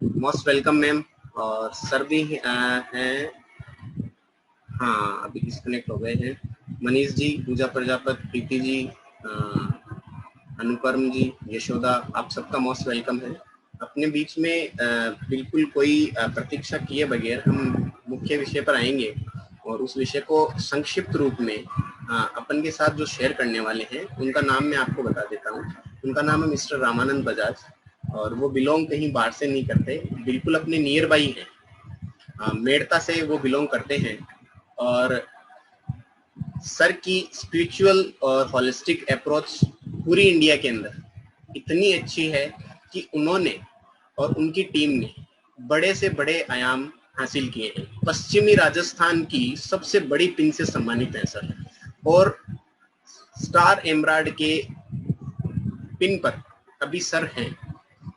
Most welcome ma'am. और sir भी हैं। हाँ, अभी डिस्कनेक्ट हो गए हैं। मनीष जी, पूजा प्रजापत, प्रीति जी, अनुपम जी, यशोदा, आप सबका मोस्ट वेलकम है। अपने बीच में बिल्कुल कोई प्रतीक्षा किए बगैर हम मुख्य विषय पर आएंगे और उस विषय को संक्षिप्त रूप में अपन के साथ जो शेयर करने वाले हैं उनका नाम मैं आपको बता देता हूँ। उनका नाम है मिस्टर रामानंद बजाज और वो बिलोंग कहीं बाहर से नहीं करते, बिल्कुल अपने नियर बाई हैं। मेड़ता से वो बिलोंग करते हैं और सर की स्पिरिचुअल और होलिस्टिक अप्रोच पूरी इंडिया के अंदर इतनी अच्छी है कि उन्होंने और उनकी टीम ने बड़े से बड़े आयाम हासिल किए हैं। पश्चिमी राजस्थान की सबसे बड़ी पिन से सम्मानित है सर, और स्टार एमराल्ड के पिन पर अभी सर हैं।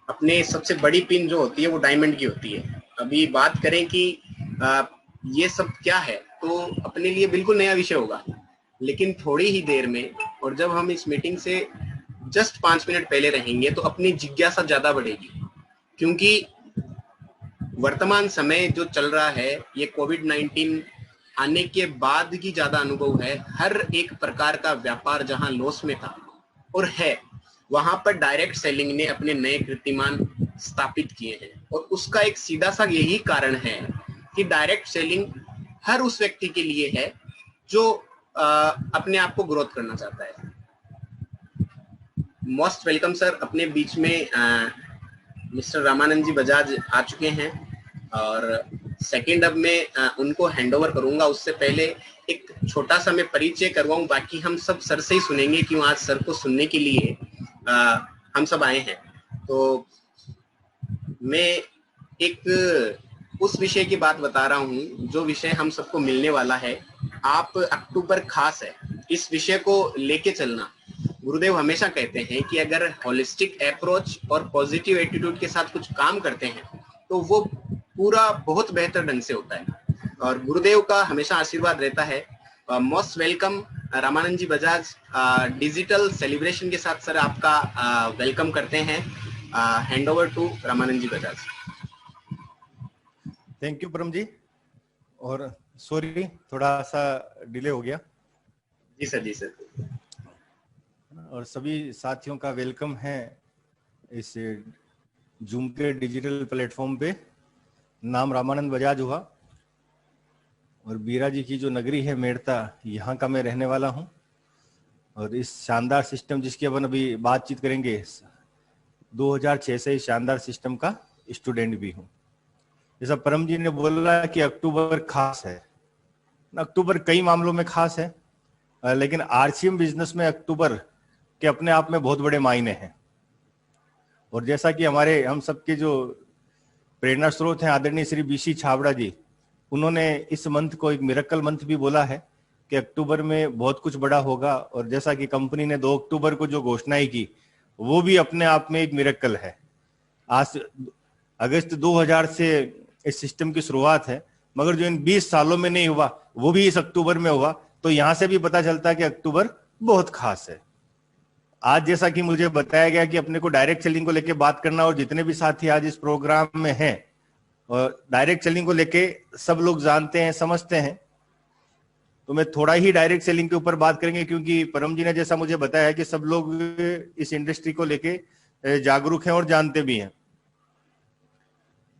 अपने सबसे बड़ी पिन जो होती है वो डायमंड की होती है। अभी बात करें कि आ, ये सब क्या है, तो अपने लिए बिल्कुल नया विषय होगा, लेकिन थोड़ी ही देर में और जब हम इस मीटिंग से जस्ट 5 मिनट पहले रहेंगे तो अपनी जिज्ञासा ज्यादा बढ़ेगी, क्योंकि वर्तमान समय जो चल रहा है ये कोविड-19 आने के बाद की ज्यादा अनुभव है। हर एक प्रकार का व्यापार जहां लॉस में था और है, वहां पर डायरेक्ट सेलिंग ने अपने नए कीर्तिमान स्थापित किए हैं। और उसका एक सीधा सा यही कारण है कि डायरेक्ट सेलिंग हर उस व्यक्ति के लिए है जो अपने आप को ग्रोथ करना चाहता है। Most welcome sir. अपने बीच में मिस्टर रामानंद जी बजाज आ चुके हैं और सेकंड अब मैं उनको हैंड ओवर करूंगा। उससे पहले एक छोटा सा मैं परिचय करवाऊं, बाकी हम सब सर से ही सुनेंगे, क्यों आज सर को सुनने के लिए हम सब आए हैं। तो मैं एक उस विषय की बात बता रहा हूं जो विषय हम सबको मिलने वाला है। आप अक्टूबर खास है, इस विषय को लेके चलना। गुरुदेव हमेशा कहते हैं कि अगर होलिस्टिक अप्रोच और पॉजिटिव एटीट्यूड के साथ कुछ काम करते हैं तो वो पूरा बहुत बेहतर ढंग से होता है, और गुरुदेव का हमेशा आशीर्वाद रहता है। Most welcome Ramanand ji Bajaj. Digital celebration के साथ सर आपका वेलकम करते हैं। Hand over to Ramanand ji Bajaj. Thank you Param ji, और सॉरी थोड़ा सा डिले हो गया। जी सर, जी सर। और सभी साथियों का वेलकम है इस जूम के डिजिटल प्लेटफॉर्म पे। नाम रामानंद बजाज हुआ और बीरा जी की जो नगरी है मेड़ता, यहाँ का मैं रहने वाला हूँ। और इस शानदार सिस्टम जिसकी अपन अभी बातचीत करेंगे, 2006 से इस शानदार सिस्टम का स्टूडेंट भी हूँ। जैसा परम जी ने बोला कि अक्टूबर खास है, अक्टूबर कई मामलों में खास है, लेकिन आरसीएम बिजनेस में अक्टूबर के अपने आप में बहुत बड़े मायने हैं। और जैसा कि हम सबके जो प्रेरणा स्रोत हैं आदरणीय श्री बीसी छाबड़ा जी, उन्होंने इस मंथ को एक मिरेकल मंथ भी बोला है कि अक्टूबर में बहुत कुछ बड़ा होगा। और जैसा कि कंपनी ने 2 अक्टूबर को जो घोषणाएं की वो भी अपने आप में एक मिरेकल है। आज अगस्त 2000 से इस सिस्टम की शुरुआत है, मगर जो इन 20 सालों में नहीं हुआ वो भी इस अक्टूबर में हुआ। तो यहां से भी पता चलता है कि अक्टूबर बहुत खास है। आज जैसा कि मुझे बताया गया कि अपने को डायरेक्ट सेलिंग को लेकर बात करना, और जितने भी साथी आज इस प्रोग्राम में हैं और डायरेक्ट सेलिंग को लेके सब लोग जानते हैं, समझते हैं, तो मैं थोड़ा ही डायरेक्ट सेलिंग के ऊपर बात करेंगे, क्योंकि परम जी ने जैसा मुझे बताया है कि सब लोग इस इंडस्ट्री को लेके जागरूक हैं और जानते भी हैं।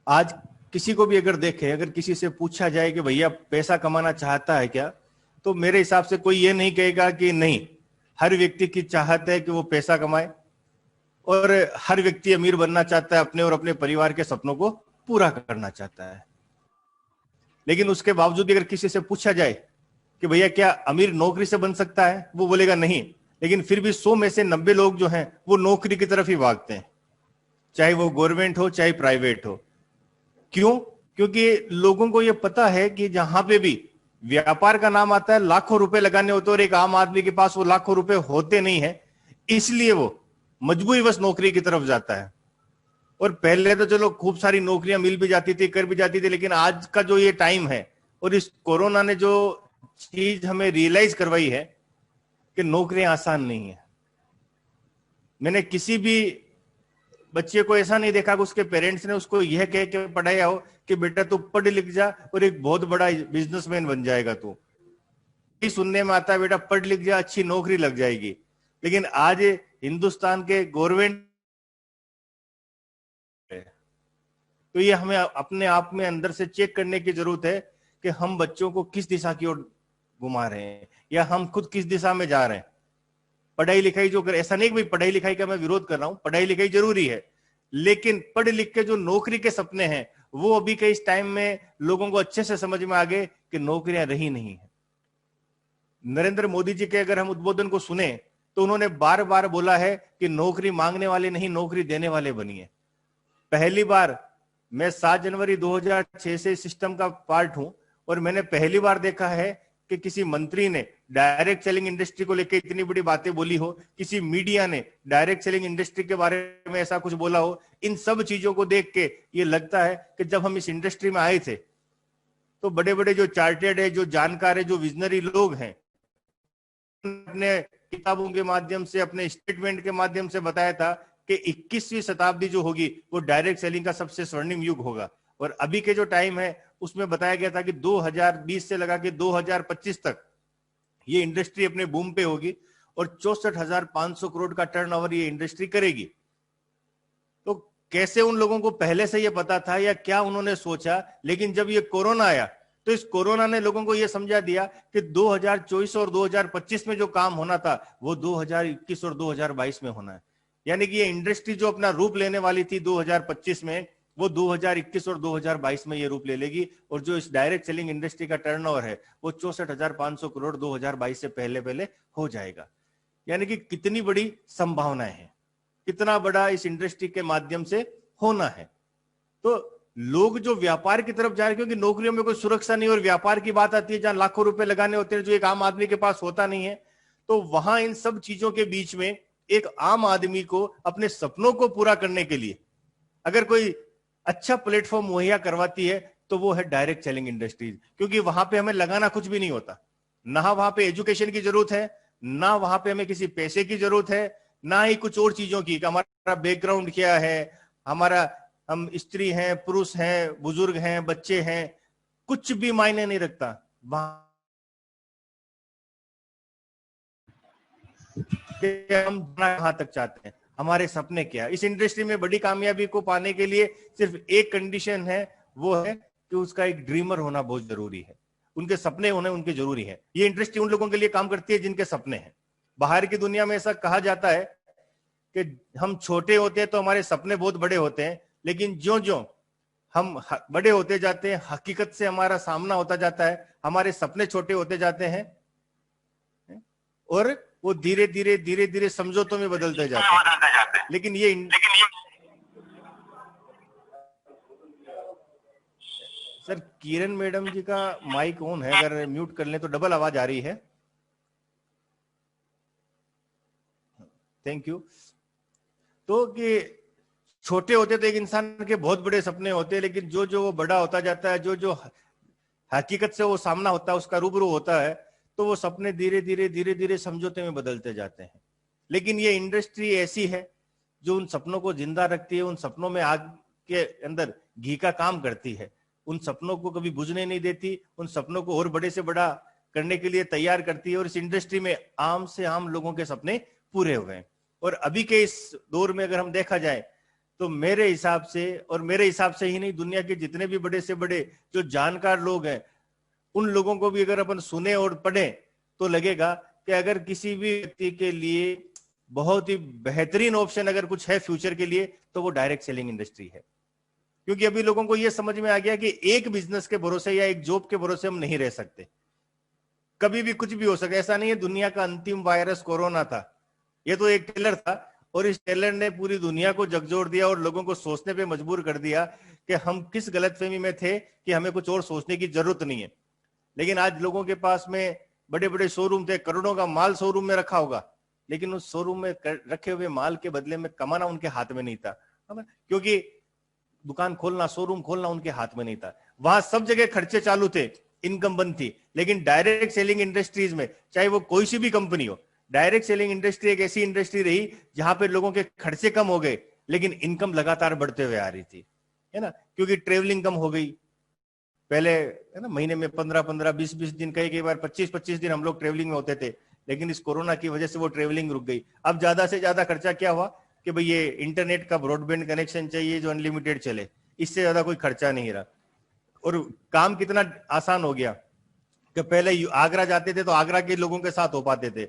आज किसी को भी अगर देखें, अगर किसी से पूछा जाए कि भैया पैसा कमाना चाहता है क्या, तो मेरे हिसाब से कोई ये नहीं कहेगा कि नहीं। हर व्यक्ति की चाहत है कि वो पैसा कमाए और हर व्यक्ति अमीर बनना चाहता है, अपने और अपने परिवार के सपनों को पूरा करना चाहता है। लेकिन उसके बावजूद भी अगर किसी से पूछा जाए कि भैया क्या अमीर नौकरी से बन सकता है, वो बोलेगा नहीं। लेकिन फिर भी 100 में से 90 लोग जो हैं वो नौकरी की तरफ ही भागते हैं, चाहे वो गवर्नमेंट हो चाहे प्राइवेट हो। क्यों? क्योंकि लोगों को ये पता है कि जहां पे भी व्यापार का नाम आता है लाखों रुपए लगाने होते हैं, और एक आम आदमी के पास वो लाखों रुपए होते नहीं है, इसलिए वो मजबूरीवश नौकरी की तरफ जाता है। और पहले तो चलो खूब सारी नौकरियां मिल भी जाती थी, कर भी जाती थी, लेकिन आज का जो ये टाइम है और इस कोरोना ने जो चीज हमें रियलाइज करवाई है कि नौकरियां आसान नहीं है। मैंने किसी भी बच्चे को ऐसा नहीं देखा कि उसके पेरेंट्स ने उसको यह कह के पढ़ाया हो कि बेटा तू पढ़ लिख जा और एक बहुत बड़ा बिजनेसमैन बन जाएगा तू। सुनने में आता है बेटा पढ़ लिख जा, अच्छी नौकरी लग जाएगी। लेकिन आज हिंदुस्तान के गवर्नमेंट, तो ये हमें अपने आप में अंदर से चेक करने की जरूरत है कि हम बच्चों को किस दिशा की ओर घुमा रहे हैं या हम खुद किस दिशा में जा रहे हैं। पढ़ाई लिखाई जो कर, ऐसा नहीं कि भाई पढ़ाई लिखाई का मैं विरोध कर रहा हूं, पढ़ाई लिखाई जरूरी है, लेकिन पढ़ लिख के जो नौकरी के सपने हैं वो अभी के इस टाइम में लोगों को अच्छे से समझ में आ गए कि नौकरियां रही नहीं है। नरेंद्र मोदी जी के अगर हम उद्बोधन को सुने तो उन्होंने बार बार बोला है कि नौकरी मांगने वाले नहीं, नौकरी देने वाले बनिए। पहली बार मैं 7 जनवरी 2006 से सिस्टम का पार्ट हूं और मैंने पहली बार देखा है कि किसी मंत्री ने डायरेक्ट सेलिंग इंडस्ट्री को लेकर इतनी बड़ी बातें बोली हो, किसी मीडिया ने डायरेक्ट सेलिंग इंडस्ट्री के बारे में ऐसा कुछ बोला हो। इन सब चीजों को देख के ये लगता है कि जब हम इस इंडस्ट्री में आए थे तो बड़े बड़े जो चार्टेड है, जो जानकार है, जो विजनरी लोग हैं, अपने किताबों के माध्यम से, अपने स्टेटमेंट के माध्यम से बताया था कि 21वीं शताब्दी जो होगी वो डायरेक्ट सेलिंग का सबसे स्वर्णिम युग होगा। और अभी के जो टाइम है उसमें बताया गया था कि 2020 से लगा के 2025 तक ये इंडस्ट्री अपने बूम पे होगी और 64,500 करोड़ का टर्नओवर ये इंडस्ट्री करेगी। तो कैसे उन लोगों को पहले से ये पता था या क्या उन्होंने सोचा? लेकिन जब ये कोरोना आया तो इस कोरोना ने लोगों को यह समझा दिया कि 2024 और 2025 में जो काम होना था वो 2021 और 2022 में होना है। यानी कि ये इंडस्ट्री जो अपना रूप लेने वाली थी 2025 में, वो 2021 और 2022 में ये रूप ले लेगी। और जो इस डायरेक्ट सेलिंग इंडस्ट्री का टर्नओवर है वो 64,500 करोड़ 2022 से पहले पहले हो जाएगा। यानी कि कितनी बड़ी संभावनाएं हैं, कितना बड़ा इस इंडस्ट्री के माध्यम से होना है। तो लोग जो व्यापार की तरफ जा रहे हैं, क्योंकि नौकरियों में कोई सुरक्षा नहीं और व्यापार की बात आती है जहां लाखों रुपए लगाने होते हैं जो एक आम आदमी के पास होता नहीं है, तो वहां इन सब चीजों के बीच में एक आम आदमी को अपने सपनों को पूरा करने के लिए अगर कोई अच्छा प्लेटफॉर्म मुहैया करवाती है तो वो है डायरेक्ट सेलिंग इंडस्ट्रीज। क्योंकि वहां पे हमें लगाना कुछ भी नहीं होता, ना वहां पे एजुकेशन की जरूरत है, ना वहां पे हमें किसी पैसे की जरूरत है, ना ही कुछ और चीजों की, हमारा बैकग्राउंड क्या है, हमारा हम स्त्री हैं, पुरुष हैं, बुजुर्ग हैं, बच्चे हैं, कुछ भी मायने नहीं रखता। हम कहां तक चाहते हैं, हमारे सपने क्या। इस इंडस्ट्री में बड़ी कामयाबी को पाने के लिए सिर्फ एक कंडीशन है, वो है कि उसका एक ड्रीमर होना बहुत जरूरी है, उनके सपने होने उनके जरूरी है। ये इंडस्ट्री उन लोगों के लिए काम करती है जिनके सपने हैं। बाहर की दुनिया में ऐसा कहा जाता है कि हम छोटे होते हैं तो हमारे सपने बहुत बड़े होते हैं, लेकिन ज्यों ज्यों हम बड़े होते जाते हैं, हकीकत से हमारा सामना होता जाता है, हमारे सपने छोटे होते जाते हैं और वो धीरे धीरे धीरे धीरे समझौतों में बदलते जाते हैं। लेकिन ये सर किरण मैडम जी का माइक ऑन है, अगर म्यूट कर लें तो डबल आवाज आ रही है। Thank you. तो कि छोटे होते तो एक इंसान के बहुत बड़े सपने होते हैं, लेकिन जो जो वो बड़ा होता जाता है, जो जो हकीकत से वो सामना होता है, उसका रूबरू होता है, तो वो सपने धीरे धीरे धीरे धीरे समझौते में बदलते जाते हैं। लेकिन ये इंडस्ट्री ऐसी है जो उन सपनों को जिंदा रखती है, उन सपनों में आग के अंदर घी का काम करती है, उन सपनों को कभी बुझने नहीं देती, उन सपनों को और बड़े से बड़ा करने के लिए तैयार करती है। और इस इंडस्ट्री में आम से आम लोगों के सपने पूरे हुए हैं। और अभी के इस दौर में अगर हम देखा जाए तो मेरे हिसाब से, और मेरे हिसाब से ही नहीं, दुनिया के जितने भी बड़े से बड़े जो जानकार लोग हैं, उन लोगों को भी अगर अपन सुने और पढ़ें तो लगेगा कि अगर किसी भी व्यक्ति के लिए बहुत ही बेहतरीन ऑप्शन अगर कुछ है फ्यूचर के लिए तो वो डायरेक्ट सेलिंग इंडस्ट्री है। क्योंकि अभी लोगों को यह समझ में आ गया कि एक बिजनेस के भरोसे या एक जॉब के भरोसे हम नहीं रह सकते, कभी भी कुछ भी हो सकता है। ऐसा नहीं है दुनिया का अंतिम वायरस कोरोना था, ये तो एक टेलर था और इस टेलर ने पूरी दुनिया को झकझोर दिया और लोगों को सोचने पे मजबूर कर दिया कि हम किस गलतफहमी में थे कि हमें कुछ और सोचने की जरूरत नहीं है। लेकिन आज लोगों के पास में बड़े बड़े शोरूम थे, करोड़ों का माल शोरूम में रखा होगा, लेकिन उस शोरूम में रखे हुए माल के बदले में कमाना उनके हाथ में नहीं था, क्योंकि दुकान खोलना, शोरूम खोलना उनके हाथ में नहीं था। वहां सब जगह खर्चे चालू थे, इनकम बंद थी। लेकिन डायरेक्ट सेलिंग इंडस्ट्रीज में, चाहे वो कोई सी भी कंपनी हो, डायरेक्ट सेलिंग इंडस्ट्री एक ऐसी इंडस्ट्री रही जहां पे लोगों के खर्चे कम हो गए, लेकिन इनकम लगातार बढ़ते हुए आ रही थी, है ना, क्योंकि ट्रेवलिंग कम हो गई। पहले है ना महीने में 15-15, 20-20 दिन, कई बार 25-25 दिन हम लोग ट्रेवलिंग में होते थे, लेकिन इस कोरोना की वजह से वो ट्रेवलिंग रुक गई। अब ज्यादा से ज्यादा खर्चा क्या हुआ कि भाई ये इंटरनेट का ब्रॉडबैंड कनेक्शन चाहिए जो अनलिमिटेड चले, इससे ज्यादा कोई खर्चा नहीं रहा। और काम कितना आसान हो गया कि पहले आगरा जाते थे तो आगरा के लोगों के साथ हो पाते थे,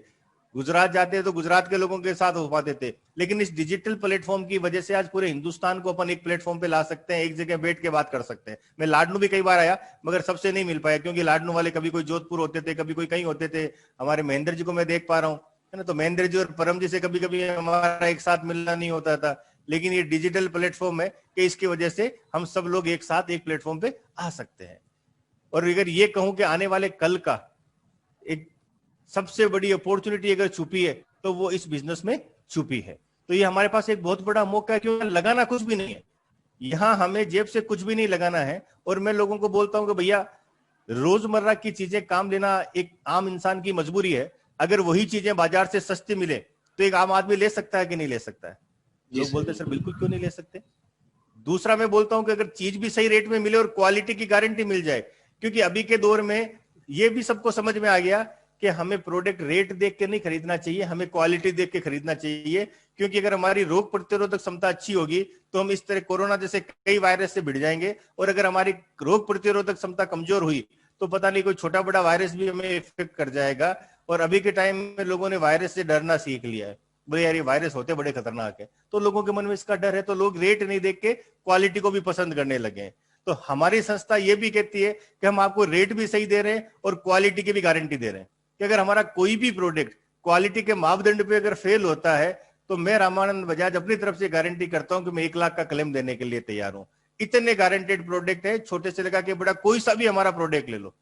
गुजरात जाते थे तो गुजरात के लोगों के साथ हो पाते थे, लेकिन इस डिजिटल प्लेटफॉर्म की वजह से आज पूरे हिंदुस्तान को अपन एक प्लेटफॉर्म पे ला सकते हैं, एक जगह बैठ के बात कर सकते हैं। मैं लाडनू भी कई बार आया मगर सबसे नहीं मिल पाया, क्योंकि लाडनू वाले कभी कोई जोधपुर होते थे, कभी कोई कहीं होते थे। हमारे महेंद्र जी को मैं देख पा रहा हूँ, है ना, तो महेंद्र जी और परम जी से कभी कभी हमारा एक साथ मिलना नहीं होता था, लेकिन ये डिजिटल प्लेटफॉर्म है कि इसकी वजह से हम सब लोग एक साथ एक प्लेटफॉर्म पे आ सकते हैं। और अगर ये कहूं कि आने वाले कल का एक सबसे बड़ी अपॉर्चुनिटी अगर छुपी है तो वो इस बिजनेस में छुपी है। तो ये हमारे पास एक बहुत बड़ा मौका है, क्योंकि लगाना कुछ भी नहीं है, यहां हमें जेब से कुछ भी नहीं लगाना है। और मैं लोगों को बोलता हूं कि भैया रोजमर्रा की चीजें काम लेना एक आम इंसान की मजबूरी है। अगर वही चीजें बाजार से सस्ती मिले तो एक आम आदमी ले सकता है कि नहीं ले सकता है? लोग बोलते हैं सर बिल्कुल क्यों नहीं ले सकते। दूसरा मैं बोलता हूं कि अगर चीज भी सही रेट में मिले और क्वालिटी की गारंटी मिल जाए, क्योंकि अभी के दौर में ये भी सबको समझ में आ गया कि हमें प्रोडक्ट रेट देख के नहीं खरीदना चाहिए, हमें क्वालिटी देख के खरीदना चाहिए। क्योंकि अगर हमारी रोग प्रतिरोधक क्षमता अच्छी होगी तो हम इस तरह कोरोना जैसे कई वायरस से भिड़ जाएंगे, और अगर हमारी रोग प्रतिरोधक क्षमता कमजोर हुई तो पता नहीं कोई छोटा बड़ा वायरस भी हमें इफेक्ट कर जाएगा। और अभी के टाइम में लोगों ने वायरस से डरना सीख लिया है, बोले यार ये वायरस होते बड़े खतरनाक है, तो लोगों के मन में इसका डर है, तो लोग रेट नहीं देख के क्वालिटी को भी पसंद करने लगे हैं। तो हमारी संस्था ये भी कहती है कि हम आपको रेट भी सही दे रहे हैं और क्वालिटी की भी गारंटी दे रहे हैं, कि अगर हमारा कोई भी प्रोडक्ट क्वालिटी के मापदंड पे अगर फेल होता है तो मैं रामानंद बजाज अपनी तरफ से गारंटी करता हूं कि मैं 1 लाख का क्लेम देने के लिए तैयार हूं। इतने गारंटेड प्रोडक्ट है, छोटे से लगा के बड़ा कोई सा भी हमारा प्रोडक्ट ले लो,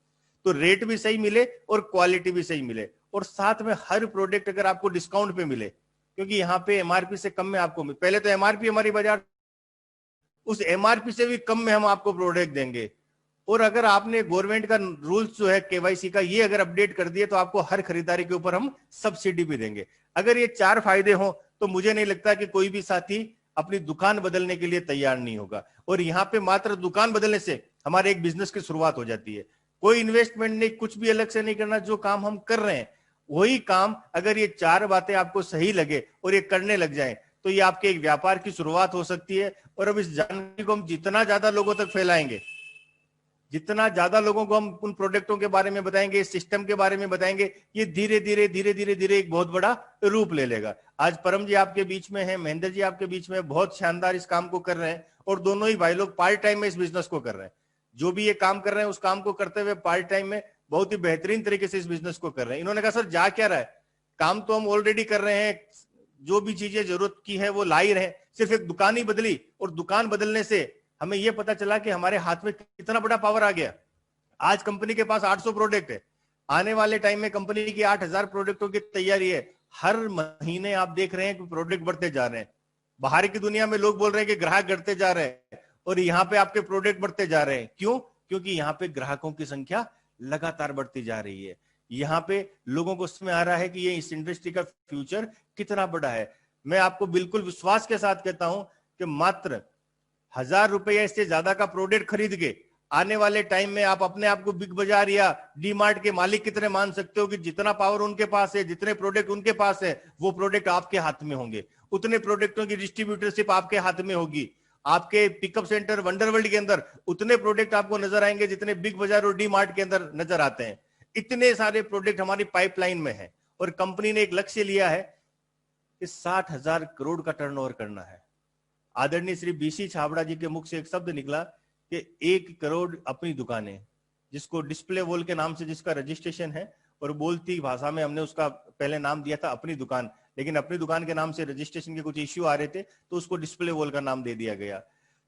तो रेट भी सही मिले और क्वालिटी भी सही मिले, और साथ में हर प्रोडक्ट अगर आपको डिस्काउंट पे मिले, क्योंकि यहाँ पे एमआरपी से कम में आपको पहले तो एमआरपी हमारी बाजार, उस एमआरपी से भी कम में हम आपको प्रोडक्ट देंगे। और अगर आपने गवर्नमेंट का रूल्स जो है केवाईसी का ये अगर अपडेट कर दिए तो आपको हर खरीदारी के ऊपर हम सब्सिडी भी देंगे। अगर ये 4 फायदे हो तो मुझे नहीं लगता कि कोई भी साथी अपनी दुकान बदलने के लिए तैयार नहीं होगा। और यहाँ पे मात्र दुकान बदलने से हमारे एक बिजनेस की शुरुआत हो जाती है। कोई इन्वेस्टमेंट नहीं, कुछ भी अलग से नहीं करना, जो काम हम कर रहे हैं वही काम अगर ये 4 बातें आपको सही लगे और ये करने लग जाए तो ये आपके एक व्यापार की शुरुआत हो सकती है। और अब इस जानकारी को हम जितना ज्यादा लोगों तक फैलाएंगे, जितना ज्यादा लोगों को हम उन प्रोडक्टों के बारे में बताएंगे, सिस्टम के बारे में बताएंगे, ये धीरे धीरे धीरे धीरे धीरे एक बहुत बड़ा रूप ले लेगा। आज परम जी आपके बीच में है, महेंद्र जी आपके बीच में, बहुत शानदार इस काम को कर रहे हैं, और दोनों ही भाई लोग पार्ट टाइम में इस बिजनेस को कर रहे हैं। जो भी ये काम कर रहे हैं उस काम को करते हुए पार्ट टाइम में बहुत ही बेहतरीन तरीके से इस बिजनेस को कर रहे हैं। इन्होंने कहा सर जा क्या रहा है, काम तो हम ऑलरेडी कर रहे हैं, जो भी चीजें जरूरत की है वो ला ही रहे, सिर्फ एक दुकान ही बदली, और दुकान बदलने से हमें यह पता चला कि हमारे हाथ में कितना बड़ा पावर आ गया। आज कंपनी के पास 800 प्रोडक्ट है, आने वाले टाइम में कंपनी की 8000 प्रोडक्टों की तैयारी है। हर महीने आप देख रहे हैं कि प्रोडक्ट बढ़ते जा रहे हैं। बाहर की दुनिया में लोग बोल रहे हैं कि ग्राहक घटते जा रहे हैं, और यहाँ पे आपके प्रोडक्ट बढ़ते जा रहे हैं। क्यों? क्योंकि यहाँ पे ग्राहकों की संख्या लगातार बढ़ती जा रही है। यहाँ पे लोगों को समझ आ रहा है कि ये इस इंडस्ट्री का फ्यूचर कितना बड़ा है। मैं आपको बिल्कुल विश्वास के साथ कहता हूं कि मात्र 1000 रुपए इससे ज्यादा का प्रोडक्ट खरीद के आने वाले टाइम में आप अपने आप को बिग बाजार या डी मार्ट के मालिक कितने मान सकते हो कि जितना पावर उनके पास है, जितने प्रोडक्ट उनके पास है, वो प्रोडक्ट आपके हाथ में होंगे। उतने प्रोडक्टों की डिस्ट्रीब्यूटरशिप आपके हाथ में होगी। आपके पिकअप सेंटर वंडरवर्ल्ड के अंदर उतने प्रोडक्ट आपको नजर आएंगे जितने बिग बाजार और डी मार्ट के अंदर नजर आते हैं। इतने सारे प्रोडक्ट हमारी पाइपलाइन में है, और कंपनी ने एक लक्ष्य लिया है कि 60,000 करोड़ का टर्नओवर करना है। आदरणीय श्री बीसी छाबड़ा जी के मुख से एक शब्द निकला कि 1 करोड़ अपनी दुकानें, जिसको डिस्प्ले वॉल के नाम से जिसका रजिस्ट्रेशन है, और बोलती भाषा में हमने उसका पहले नाम दिया था अपनी दुकान, लेकिन अपनी दुकान के नाम से रजिस्ट्रेशन के कुछ इश्यू आ रहे थे तो उसको डिस्प्ले वॉल का नाम दे दिया गया।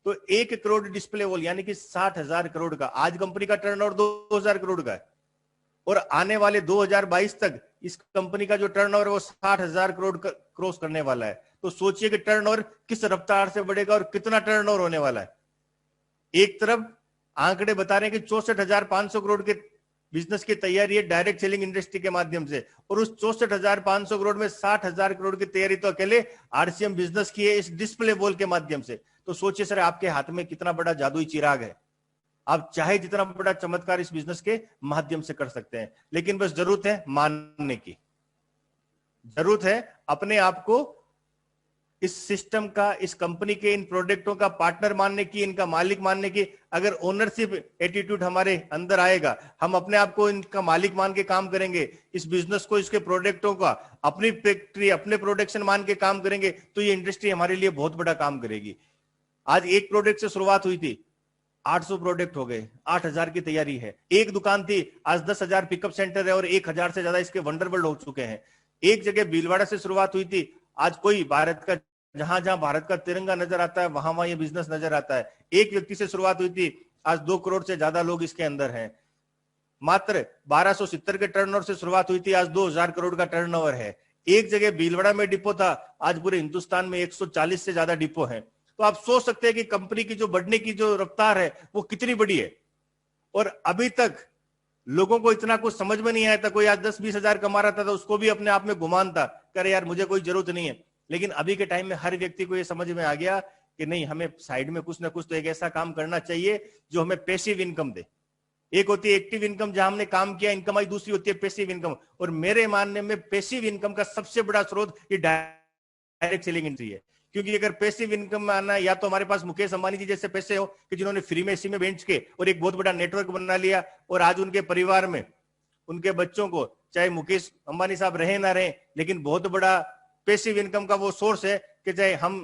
तो 1 करोड़ डिस्प्ले वॉल यानी कि 60,000 करोड़ का आज कंपनी का टर्नओवर 2000 करोड़ का है, और आने वाले 2022 तक इस कंपनी का जो टर्नओवर है वो 60,000 करोड़ क्रॉस करने वाला है। तो सोचिए कि टर्नओवर किस रफ्तार से बढ़ेगा और कितना टर्नओवर होने वाला है। एक तरफ आंकड़े बता रहे हैं कि 64,500 करोड़ के बिजनेस की तैयारी है डायरेक्ट सेलिंग इंडस्ट्री के माध्यम से, और उस 64,500 करोड़ में 60,000 करोड़ की तैयारी तो अकेले आरसीएम बिजनेस की है इस डिस्प्ले वॉल के माध्यम से। तो सोचिए सर, आपके हाथ में कितना बड़ा जादुई चिराग है, आप चाहे जितना बड़ा चमत्कार इस बिजनेस के माध्यम से कर सकते हैं। लेकिन बस जरूरत है मानने की, जरूरत है अपने आप को इस सिस्टम का, इस कंपनी के इन प्रोडक्टों का पार्टनर मानने की, इनका मालिक मानने की। अगर ओनरशिप एटीट्यूड हमारे अंदर आएगा, हम अपने आप को इनका मालिक मान के काम करेंगे, इस बिजनेस को, इसके प्रोडक्टों का अपनी फैक्ट्री, अपने प्रोडक्शन मान के काम करेंगे, तो ये इंडस्ट्री हमारे लिए बहुत बड़ा काम करेगी। आज एक प्रोडक्ट से शुरुआत हुई थी, 800 प्रोडक्ट हो गए, 8,000 की तैयारी है। एक दुकान थी, आज 10,000 पिकअप सेंटर है और 1,000 से ज्यादा इसके वंडरवर्ल्ड हो चुके हैं। एक जगह भीलवाड़ा से शुरुआत हुई थी, आज कोई भारत का, जहां जहां भारत का तिरंगा नजर आता है वहां वहां ये बिजनेस नजर आता है। एक व्यक्ति से शुरुआत हुई थी, आज 2 करोड़ से ज्यादा लोग इसके अंदर हैं। मात्र 1270 के टर्नओवर से शुरुआत हुई थी, आज 2,000 करोड़ का टर्नओवर है। एक जगह भीलवाड़ा में डिपो था, आज पूरे हिंदुस्तान में 140 से ज्यादा डिपो हैं। तो आप सोच सकते हैं कि कंपनी की जो बढ़ने की जो रफ्तार है वो कितनी बड़ी है। और अभी तक लोगों को इतना कुछ समझ में नहीं आया था। कोई आज 10-20 हजार कमा रहा था तो उसको भी अपने आप में गुमान था, करे यार मुझे कोई जरूरत नहीं है। लेकिन अभी के टाइम में हर व्यक्ति को ये समझ में आ गया कि नहीं, हमें साइड में कुछ ना कुछ तो एक ऐसा काम करना चाहिए जो हमें पैसिव इनकम दे। एक होती है एक्टिव इनकम, जहां हमने काम किया इनकम आई, दूसरी होती है पैसिव इनकम। और मेरे मानने में पैसिव इनकम का सबसे बड़ा स्रोत ये डायरेक्ट सेलिंग इंडस्ट्री है। क्योंकि अगर पैसिव इनकम में आना, या तो हमारे पास मुकेश अंबानी जी जैसे पैसे हो कि जिन्होंने फ्री में इसी में बेच के और एक बहुत बड़ा नेटवर्क बना लिया, और आज उनके परिवार में, उनके बच्चों को, चाहे मुकेश अंबानी साहब रहे ना रहे, लेकिन बहुत बड़ा पैसिव इनकम का वो सोर्स है कि चाहे हम,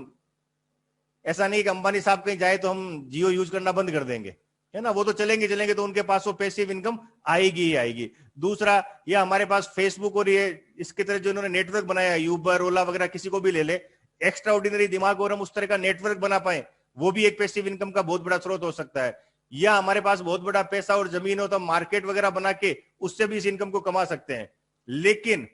ऐसा नहीं कि अंबानी साहब कहीं जाए तो हम जियो यूज करना बंद कर देंगे, है ना, वो तो चलेंगे, तो उनके पास वो पैसिव इनकम आएगी ही आएगी। दूसरा, ये हमारे पास फेसबुक और ये इसके तरह जो इन्होंने नेटवर्क बनाया, यूबर, ओला वगैरह, किसी को भी ले ले, एक्स्ट्रा ऑर्डिनरी दिमाग और हम उस तरह का नेटवर्क बना पाए, वो भी एक पैसिव इनकम का बहुत बड़ा स्रोत हो सकता है। या हमारे पास बहुत बड़ा पैसा और जमीन हो तो मार्केट वगैरह बना के उससे भी इस इनकम को कमा सकते हैं। लेकिन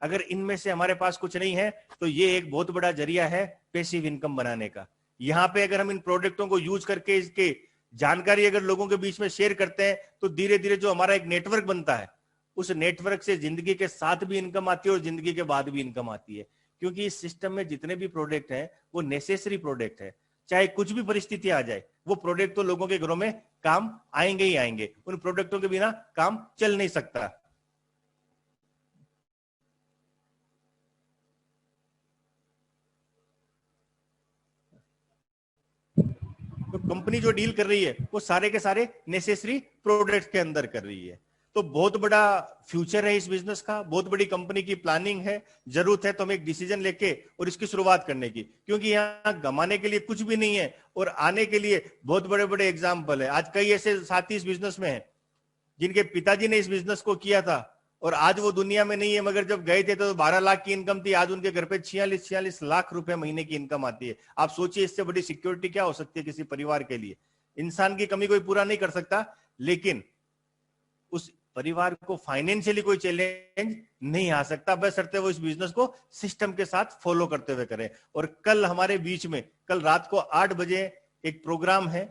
अगर इनमें से हमारे पास कुछ नहीं है तो ये एक बहुत बड़ा जरिया है पैसिव इनकम बनाने का। यहां पे अगर हम इन प्रोडक्टों को यूज करके इसके जानकारी अगर लोगों के बीच में शेयर करते हैं तो धीरे धीरे जो हमारा एक नेटवर्क बनता है, उस नेटवर्क से जिंदगी के साथ भी इनकम आती है और जिंदगी के बाद भी इनकम आती है। क्योंकि इस सिस्टम में जितने भी प्रोडक्ट हैं वो नेसेसरी प्रोडक्ट है। चाहे कुछ भी परिस्थिति आ जाए, वो प्रोडक्ट तो लोगों के घरों में काम आएंगे ही आएंगे। उन प्रोडक्टों के बिना काम चल नहीं सकता। तो कंपनी जो डील कर रही है वो सारे के सारे नेसेसरी प्रोडक्ट के अंदर कर रही है। तो बहुत बड़ा फ्यूचर है इस बिजनेस का, बहुत बड़ी कंपनी की प्लानिंग है। जरूरत है तो हम एक डिसीजन लेके और इसकी शुरुआत करने की, क्योंकि यहाँ गमाने के लिए कुछ भी नहीं है और आने के लिए बहुत बड़े बड़े एग्जाम्पल है। आज कई ऐसे साथी इस बिजनेस में हैं जिनके पिताजी ने इस बिजनेस को किया था और आज वो दुनिया में नहीं है, मगर जब गए थे तो 12 लाख की इनकम थी, आज उनके घर पे 46 लाख रुपए महीने की इनकम आती है। आप सोचिए इससे बड़ी सिक्योरिटी क्या हो सकती है किसी परिवार के लिए। इंसान की कमी कोई पूरा नहीं कर सकता, लेकिन उस परिवार को फाइनेंशियली कोई चैलेंज नहीं आ सकता, बशर्ते वो इस बिजनेस को सिस्टम के साथ फॉलो करते हुए करें। और कल हमारे बीच में, कल रात को 8 बजे एक प्रोग्राम है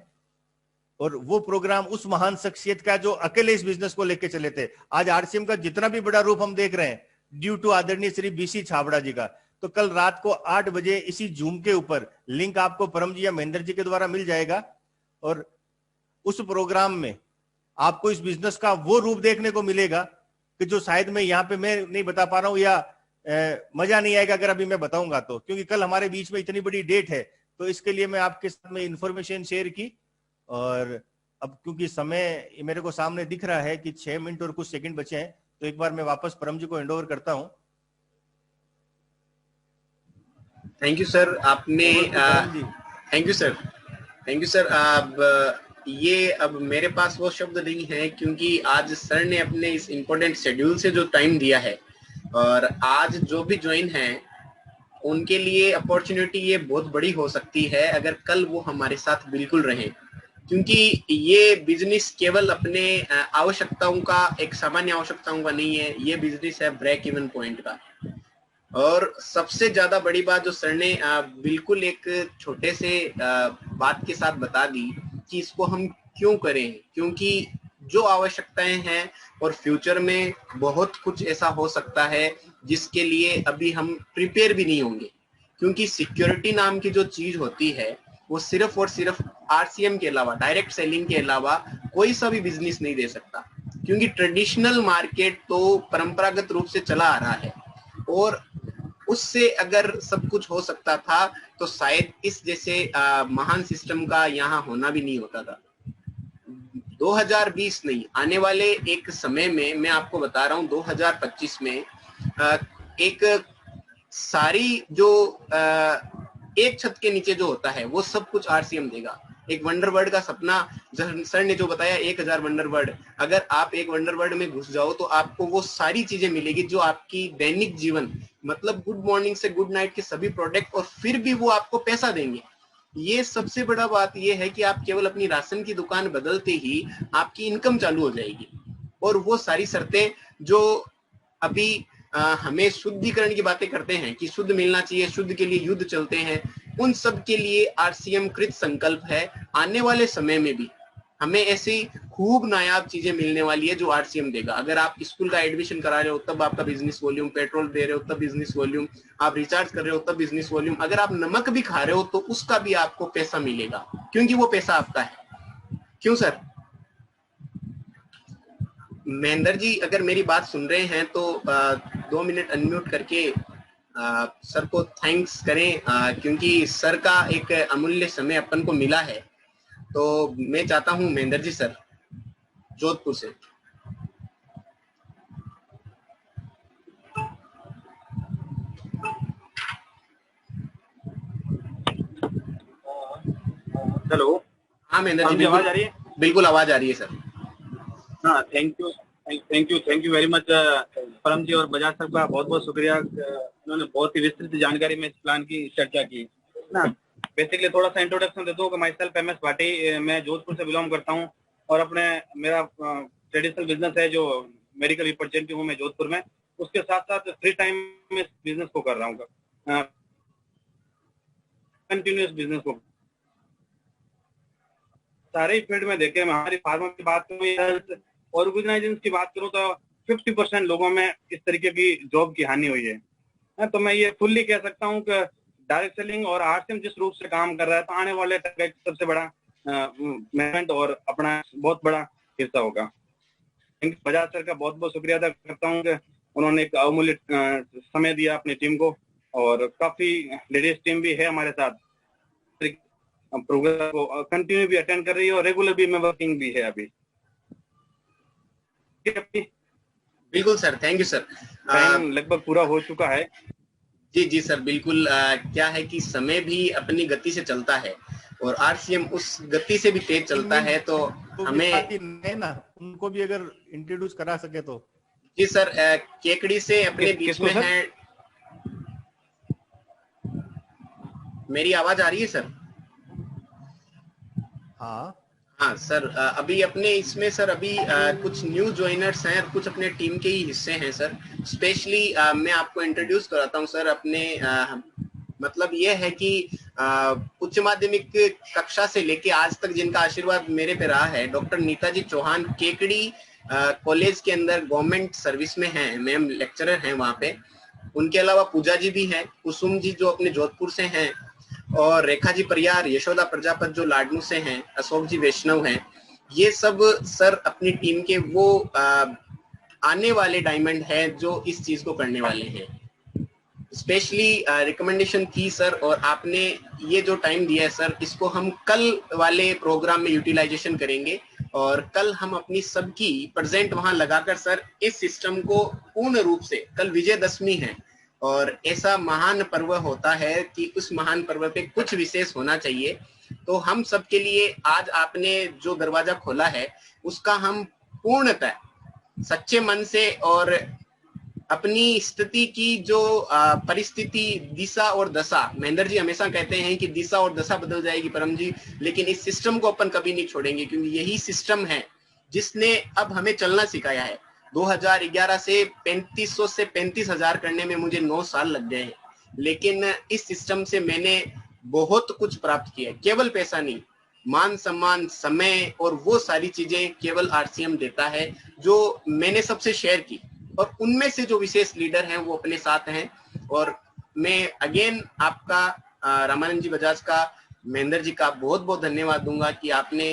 और वो प्रोग्राम उस महान शख्सियत का जो अकेले इस बिजनेस को लेके चले थे। आज आरसीएम का जितना भी बड़ा रूप हम देख रहे हैं ड्यू टू आदरणीय श्री बीसी छाबड़ा जी का। तो कल रात को 8 बजे इसी जूम के ऊपर लिंक आपको परम जी या महेंद्र जी के द्वारा मिल जाएगा और उस प्रोग्राम में आपको इस बिजनेस का वो रूप देखने को मिलेगा कि जो शायद मैं यहाँ पे मैं नहीं बता पा रहा हूँ, या मजा नहीं आएगा अगर अभी मैं बताऊंगा तो, क्योंकि कल हमारे बीच में इतनी बड़ी डेट है। तो इसके लिए मैं आपके साथ में इंफॉर्मेशन शेयर की और अब क्योंकि समय मेरे को सामने दिख रहा है कि 6 मिनट और कुछ सेकंड बचे हैं, तो एक बार मैं वापस परम जी को हैंड ओवर करता हूं। थैंक यू सर, आपने थैंक यू सर। अब मेरे पास वो शब्द नहीं है, क्योंकि आज सर ने अपने इस इम्पोर्टेंट शेड्यूल से जो टाइम दिया है और आज जो भी ज्वाइन है उनके लिए अपॉर्चुनिटी ये बहुत बड़ी हो सकती है अगर कल वो हमारे साथ बिल्कुल रहें, क्योंकि ये बिजनेस केवल अपने आवश्यकताओं का, एक सामान्य आवश्यकताओं का नहीं है। ये बिजनेस है ब्रेक इवन पॉइंट का। और सबसे ज्यादा बड़ी बात जो सर ने बिल्कुल एक छोटे से बात के साथ बता दी कि इसको हम क्यों करें, क्योंकि जो आवश्यकताएं हैं, और फ्यूचर में बहुत कुछ ऐसा हो सकता है जिसके लिए अभी हम प्रिपेयर भी नहीं होंगे, क्योंकि सिक्योरिटी नाम की जो चीज होती है वो सिर्फ और सिर्फ आरसीएम के अलावा, डायरेक्ट सेलिंग के अलावा कोई सा भी बिजनेस नहीं दे सकता, क्योंकि ट्रेडिशनल मार्केट तो परंपरागत रूप से चला आ रहा है, और उससे अगर सब कुछ हो सकता था तो शायद इस जैसे महान सिस्टम का यहाँ होना भी नहीं होता था। 2020 नहीं, आने वाले एक समय में मैं आपको बता रहा हूँ 2025 में एक सारी जो एक छत के नीचे जो होता है वो सब कुछ आरसीएम देगा। एक वंडरवर्ल्ड का सपना सर ने जो बताया 1000 वंडरवर्ल्ड, अगर आप एक वंडरवर्ल्ड में घुस जाओ तो आपको वो सारी चीजें मिलेगी जो आपकी दैनिक जीवन, मतलब गुड मॉर्निंग से गुड नाइट के सभी प्रोडक्ट, और फिर भी वो आपको पैसा देंगे। ये सबसे बड़ा बात ये है कि आप केवल अपनी राशन की दुकान बदलते ही आपकी इनकम चालू हो जाएगी, और वो सारी शर्तें जो अभी हमें शुद्धिकरण की बातें करते हैं कि शुद्ध मिलना चाहिए, शुद्ध के लिए युद्ध चलते हैं, उन सब के लिए आरसीएम कृत संकल्प है। आने वाले समय में भी हमें ऐसी खूब नायाब चीजें मिलने वाली है जो आरसीएम देगा। अगर आप स्कूल का एडमिशन करा रहे हो तब आपका बिजनेस वॉल्यूम, पेट्रोल दे रहे हो तब बिजनेस वॉल्यूम, आप रिचार्ज कर रहे हो तब बिजनेस वॉल्यूम, अगर आप नमक भी खा रहे हो तो उसका भी आपको पैसा मिलेगा, क्योंकि वो पैसा आपका है। क्यों सर? महेंद्र जी अगर मेरी बात सुन रहे हैं तो 2 मिनट अनम्यूट करके सर को थैंक्स करें, क्योंकि सर का एक अमूल्य समय अपन को मिला है। तो मैं चाहता हूं महेंद्र जी सर जोधपुर से। हेलो, हाँ महेंद्र जी, आवाज आ रही है? बिल्कुल आवाज आ रही है सर। हाँ, थैंक यू वेरी मच परम जी और बजाज साहब का बहुत बहुत शुक्रिया। उन्होंने बहुत ही विस्तृत जानकारी में इस प्लान की चर्चा की ना। बेसिकली थोड़ा सा इंट्रोडक्शन देता हूँ कि myself M S Bhati, मैं जोधपुर से बिलोंग करता हूँ, और मेरा ट्रेडिशनल बिजनेस है जो मेडिकल रिप्रेजेंटेटिव हूँ मैं जोधपुर में। उसके साथ साथ फ्री टाइम में इस बिजनेस को कर रहा हूँ, कंटिन्यूस बिजनेस को। सारे फील्ड में देखे, हमारी फार्मा की बात करूँ, ऑर्गेनाइजेशन की बात करूँ तो 50% लोगों में इस तरीके की जॉब की हानि हुई है। तो मैं ये फुल्ली कह सकता हूँ कि डायरेक्ट सेलिंग और आरसीएम जिस रूप से काम कर रहा है तो आने वाले टाइम का सबसे बड़ा मैनेजमेंट और अपना बहुत बड़ा हिस्सा होगा। बजाज सर का बहुत बहुत शुक्रिया अदा करता हूँ कि उन्होंने एक अमूल्य समय दिया अपनी टीम को, और काफी लेडीज टीम भी है हमारे साथ, प्रोग्राम को कंटिन्यू भी अटेंड कर रही है और रेगुलर भी मैं वर्किंग भी है अभी। बिल्कुल sir, thank you sir. Time लगभग पूरा हो चुका है। जी जी सर, बिल्कुल। क्या है कि समय भी अपनी गति से चलता है और आरसीएम उस गति से भी तेज चलता है, तो हमें ना उनको भी अगर इंट्रोड्यूस करा सके तो। जी सर, केकड़ी से अपने बीच में है। मेरी आवाज आ रही है सर? हाँ हाँ सर, अभी अपने इसमें सर अभी कुछ न्यू ज्वाइनर्स हैं और कुछ अपने टीम के ही हिस्से हैं सर। स्पेशली मैं आपको इंट्रोड्यूस कराता हूँ सर। अपने मतलब ये है कि उच्च माध्यमिक कक्षा से लेके आज तक जिनका आशीर्वाद मेरे पे रहा है, डॉक्टर नीताजी चौहान केकड़ी कॉलेज के अंदर गवर्नमेंट सर्विस में हैं, मैम लेक्चरर हैं वहाँ पे। उनके अलावा पूजा जी भी हैं, कुसुम जी जो अपने जोधपुर से हैं, और रेखा जी परियार, यशोदा प्रजापत जो लाडनू से हैं, अशोक जी वैष्णव हैं। ये सब सर अपनी टीम के वो आने वाले डायमंड हैं जो इस चीज को करने वाले हैं। स्पेशली रिकमेंडेशन थी सर, और आपने ये जो टाइम दिया है सर, इसको हम कल वाले प्रोग्राम में यूटिलाइजेशन करेंगे, और कल हम अपनी सबकी प्रेजेंट वहां लगाकर सर इस सिस्टम को पूर्ण रूप से, कल विजयदशमी है और ऐसा महान पर्व होता है कि उस महान पर्व पे कुछ विशेष होना चाहिए। तो हम सबके लिए आज आपने जो दरवाजा खोला है उसका हम पूर्णतः सच्चे मन से और अपनी स्थिति की जो परिस्थिति, दिशा और दशा, महेंद्र जी हमेशा कहते हैं कि दिशा और दशा बदल जाएगी परम जी, लेकिन इस सिस्टम को अपन कभी नहीं छोड़ेंगे, क्योंकि यही सिस्टम है जिसने अब हमें चलना सिखाया है। 2011 से 3500 से 35,000 करने में मुझे 9 साल लग गए हैं, लेकिन इस सिस्टम से मैंने बहुत कुछ प्राप्त किया है। केवल पैसा नहीं, मान सम्मान, समय और वो सारी चीजें केवल आरसीएम देता है जो मैंने सबसे शेयर की, और उनमें से जो विशेष लीडर हैं वो अपने साथ हैं। और मैं अगेन आपका रामानंद जी बजाज का, महेंद्र जी का बहुत बहुत धन्यवाद दूंगा कि आपने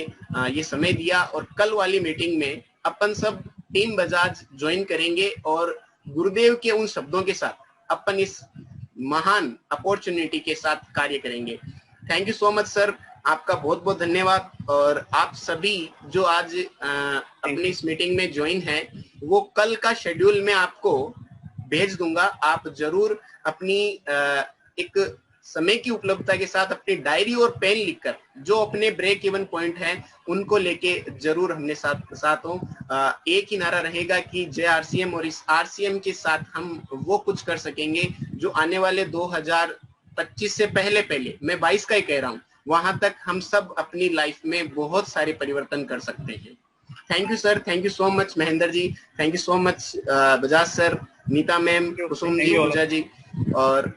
ये समय दिया। और कल वाली मीटिंग में अपन सब टीम बजाज ज्वाइन करेंगे और गुरुदेव के उन शब्दों के साथ अपन इस महान अपॉर्चुनिटी के साथ कार्य करेंगे। Thank you so much sir, आपका बहुत बहुत धन्यवाद। और आप सभी जो आज अपनी इस मीटिंग में ज्वाइन है, वो कल का शेड्यूल में आपको भेज दूंगा। आप जरूर अपनी एक समय की उपलब्धता के साथ अपनी डायरी और पेन लिखकर जो अपने ब्रेक इवन पॉइंट हैं उनको लेके जरूर हमने साथ हो। एक ही नारा रहेगा कि जय आरसीएम, और इस आरसीएम के साथ हम वो कुछ कर सकेंगे जो आने वाले 2025 से पहले, मैं 22 का ही कह रहा हूँ, वहां तक हम सब अपनी लाइफ में बहुत सारे परिवर्तन कर सकते हैं। Thank you sir, thank you so much Mahendra ji, thank you so much Bajaj sir, Nita ma'am, Kusum ji, Pooja ji, और